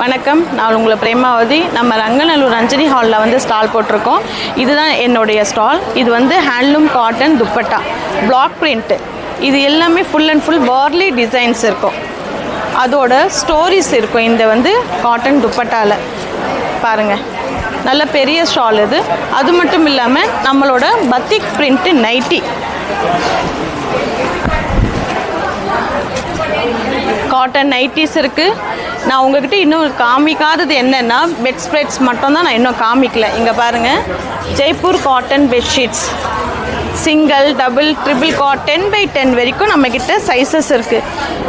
வணக்கம், நான் உங்களை பிரேமாவதி. நம்ம ரங்கநல்லூர் ரஞ்சனி ஹாலில் வந்து ஸ்டால் போட்டிருக்கோம். இதுதான் என்னுடைய ஸ்டால். இது வந்து handloom cotton dupatta, block print. இது எல்லாமே full and full Warli designs இருக்கும், அதோட ஸ்டோரிஸ் இருக்கும். இந்த வந்து காட்டன் துப்பட்டாவில் பாருங்கள், நல்ல பெரிய ஸ்டால் இது. அது மட்டும் இல்லாமல் நம்மளோட பத்திக் பிரிண்ட்டு நைட்டி, காட்டன் நைட்டிஸ் இருக்குது. நான் உங்கள்கிட்ட இன்னும் காமிக்காதது என்னென்னா பெட் ஸ்ப்ரெட்ஸ் மட்டும்தான் நான் இன்னும் காமிக்கல. இங்கே பாருங்கள், Jaipur cotton bedsheets, single, double, triple cot 10x10 வரைக்கும் நம்மக்கிட்ட சைஸஸ் இருக்குது.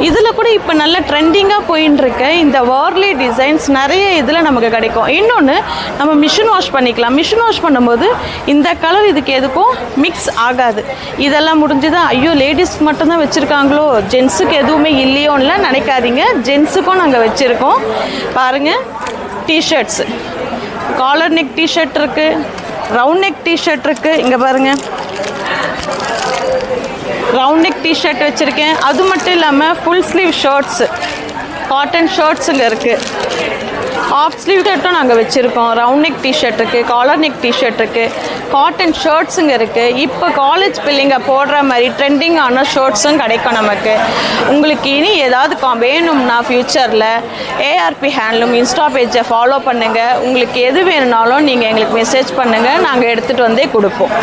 இதில் கூட இப்போ நல்ல ட்ரெண்டிங்காக போயின்னு இருக்க இந்த வார்லி டிசைன்ஸ் நிறைய இதில் நமக்கு கிடைக்கும். இன்னொன்று, நம்ம மிஷின் வாஷ் பண்ணிக்கலாம். மிஷின் வாஷ் பண்ணும்போது இந்த கலர் இதுக்கு எதுக்கும் மிக்ஸ் ஆகாது. இதெல்லாம் முடிஞ்சுதான் ஐயோ லேடிஸ்க்கு மட்டும்தான் வச்சுருக்காங்களோ, ஜென்ஸுக்கு எதுவுமே இல்லையோன்னு நினைக்காதீங்க. ஜென்ஸுக்கும் நாங்கள் வச்சுருக்கோம். பாருங்கள், டிஷர்ட்ஸு, காலர் நெக் டிஷர்ட் இருக்குது, ரவுண்ட் நெக் டிஷர்ட் இருக்குது. இங்கே பாருங்கள், ரவுண்ட் நெக் டிஷர்ட் வச்சுருக்கேன். அது மட்டும் இல்லாமல் ஃபுல் ஸ்லீவ் ஷர்ட்ஸு, காட்டன் ஷர்ட்ஸுங்க இருக்குது. ஆஃப் ஸ்லீவ் ஷர்ட்டும் நாங்கள் வச்சுருக்கோம். ரவுண்ட் நெக் டிஷர்ட் இருக்குது, காலர் நெக் டிஷர்ட் இருக்குது, காட்டன் ஷர்ட்ஸுங்க இருக்குது. இப்போ காலேஜ் பிள்ளைங்க போடுற மாதிரி ட்ரெண்டிங்கான ஷர்ட்ஸும் கிடைக்கும் நமக்கு. உங்களுக்கு இனி ஏதாவது வேணும்னா ஃப்யூச்சரில் ஏஆர்பி ஹேண்ட்லூம் இன்ஸ்டா பேஜை ஃபாலோ பண்ணுங்கள். உங்களுக்கு எது வேணும்னாலும் நீங்கள் எங்களுக்கு மெசேஜ் பண்ணுங்கள், நாங்கள் எடுத்துகிட்டு வந்தே கொடுப்போம்.